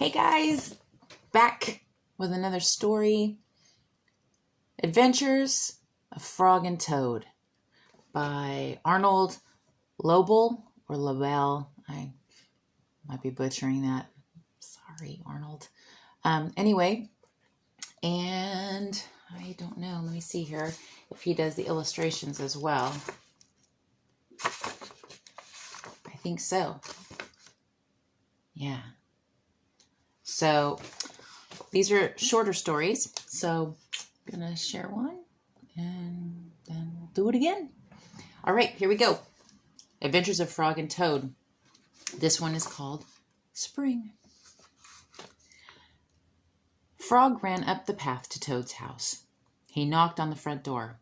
Hey guys, back with another story. Adventures of Frog and Toad by Arnold, Lobel or Lobel. I might be butchering that. Sorry, Arnold. Anyway, and I don't know. Let me see here if he does the illustrations as well. I think so. Yeah. So these are shorter stories. So I'm going to share one and then we'll do it again. All right, here we go. Adventures of Frog and Toad. This one is called Spring. Frog ran up the path to Toad's house. He knocked on the front door.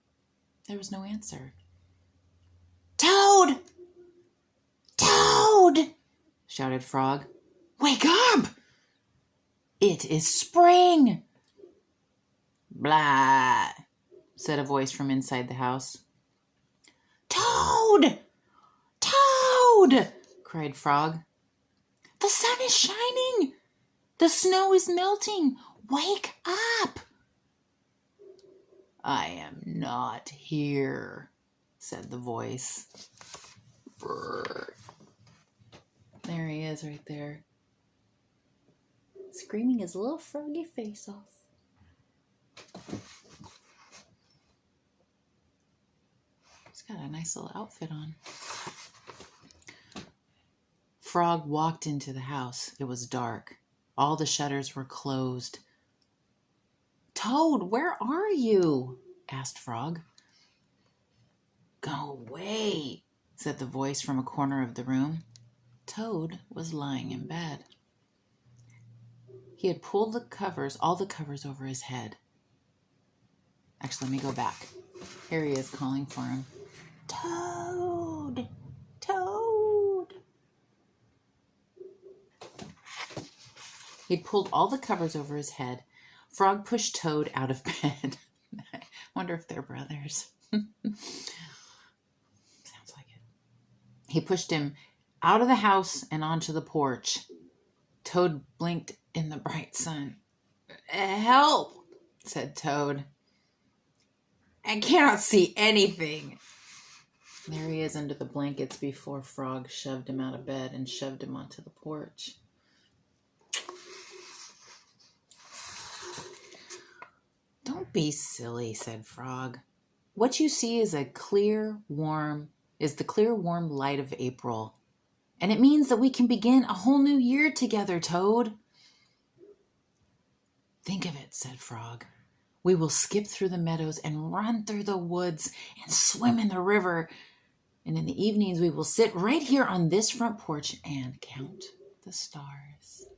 There was no answer. Toad! Toad! Shouted Frog. Wake up! It is spring! Blah, said a voice from inside the house. Toad! Toad! Cried Frog. The sun is shining! The snow is melting! Wake up! I am not here, said the voice. Brr. There he is right there, screaming his little froggy face off. He's got a nice little outfit on. Frog walked into the house. It was dark. All the shutters were closed. Toad, where are you? Asked Frog. Go away, said the voice from a corner of the room. Toad was lying in bed. He had pulled all the covers over his head. Actually, let me go back. Here he is calling for him. Toad! Toad! He'd pulled all the covers over his head. Frog pushed Toad out of bed. I wonder if they're brothers. Sounds like it. He pushed him out of the house and onto the porch. Toad blinked in the bright sun. Help, said Toad. I cannot see anything. There he is under the blankets before Frog shoved him out of bed and shoved him onto the porch. Don't be silly, said Frog. What you see is the clear, warm light of April. And it means that we can begin a whole new year together, Toad. Think of it, said Frog. We will skip through the meadows and run through the woods and swim in the river. And in the evenings, we will sit right here on this front porch and count the stars.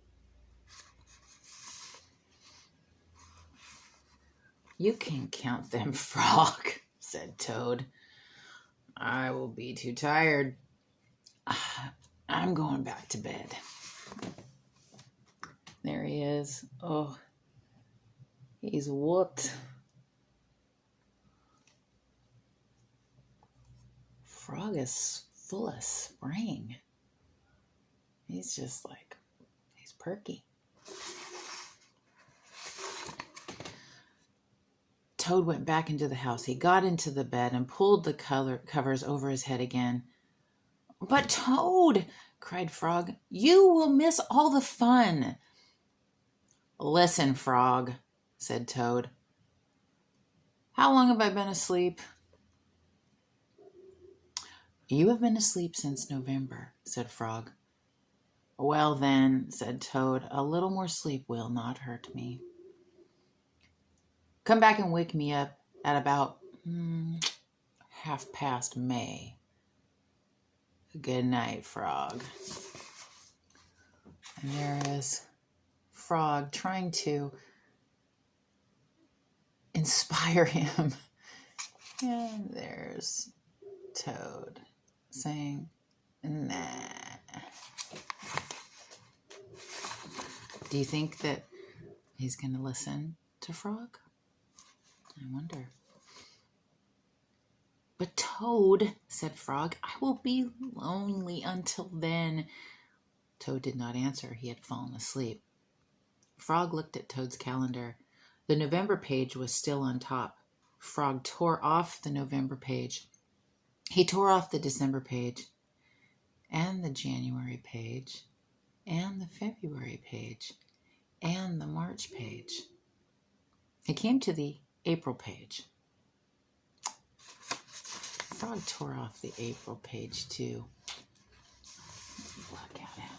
You can count them, Frog, said Toad. I will be too tired. I'm going back to bed. There he is. Oh, he's whooped. Frog is full of spring. He's just like, he's perky. Toad went back into the house. He got into the bed and pulled the covers over his head again. But Toad, cried Frog, you will miss all the fun. Listen, Frog, said Toad. How long have I been asleep? You have been asleep since November, said Frog. Well then, said Toad, a little more sleep will not hurt me. Come back and wake me up at about 1/2 May. Good night, Frog. And there is Frog trying to inspire him. And there's Toad saying, nah. Do you think that he's going to listen to Frog? I wonder. But Toad, said Frog, I will be lonely until then. Toad did not answer. He had fallen asleep. Frog looked at Toad's calendar. The November page was still on top. Frog tore off the November page. He tore off the December page, and the January page, and the February page, and the March page. He came to the April page. Frog tore off the April page too. Look at him.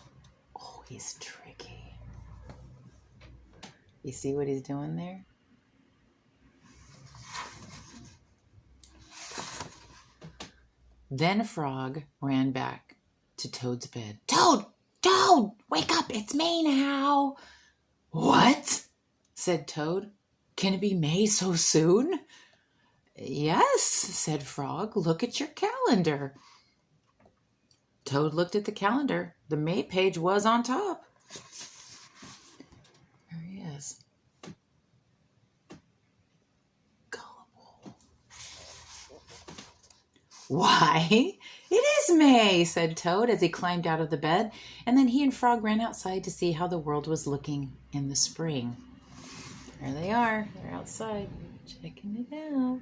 Oh, he's tricky. You see what he's doing there? Then Frog ran back to Toad's bed. Toad! Toad! Wake up! It's May now! What? Said Toad. Can it be May so soon? Yes, said Frog. Look at your calendar. Toad looked at the calendar. The May page was on top. There he is. Why, it is May, said Toad as he climbed out of the bed, and then he and Frog ran outside to see how the world was looking in the spring. There they are. They're outside checking it out.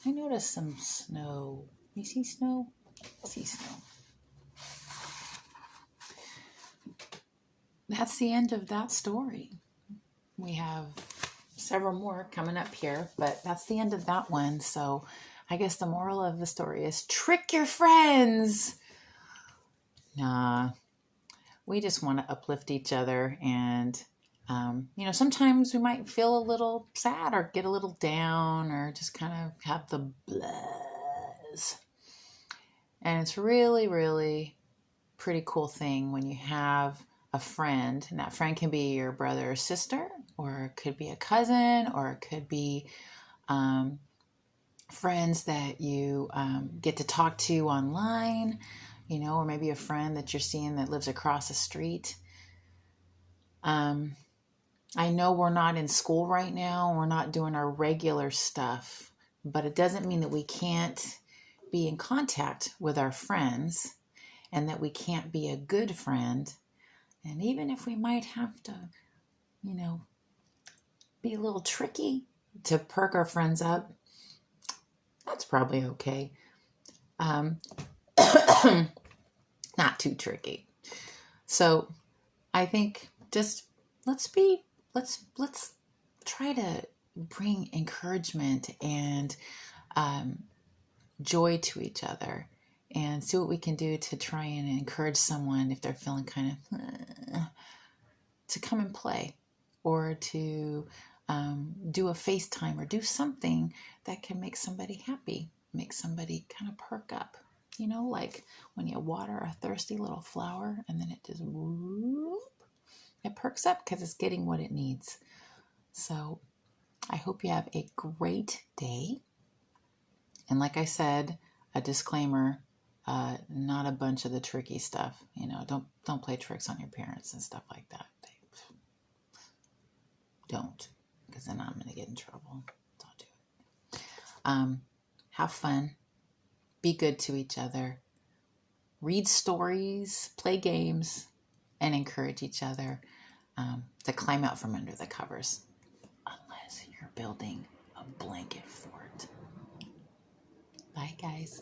I noticed some snow. You see snow? I see snow. That's the end of that story. We have several more coming up here, but that's the end of that one. So I guess the moral of the story is trick your friends. Nah, we just want to uplift each other. And, sometimes we might feel a little sad or get a little down or just kind of have the buzz. And it's really, really pretty cool thing when you have a friend, and that friend can be your brother or sister, or it could be a cousin, or it could be friends that you get to talk to online, or maybe a friend that you're seeing that lives across the street. I know we're not in school right now. We're not doing our regular stuff, but it doesn't mean that we can't be in contact with our friends and that we can't be a good friend. And even if we might have to, be a little tricky to perk our friends up, that's probably okay. Not too tricky. So I think just let's try to bring encouragement and joy to each other and see what we can do to try and encourage someone if they're feeling kind of to come and play, or to do a FaceTime or do something that can make somebody happy, make somebody kind of perk up. Like when you water a thirsty little flower and then it just whoop, it perks up because it's getting what it needs. So I hope you have a great day. And like I said, a disclaimer, not a bunch of the tricky stuff. Don't play tricks on your parents and stuff like that. Don't, because then I'm going to get in trouble. Don't do it. Have fun. Be good to each other. Read stories, play games, and encourage each other to climb out from under the covers. Unless you're building a blanket fort. Bye, guys.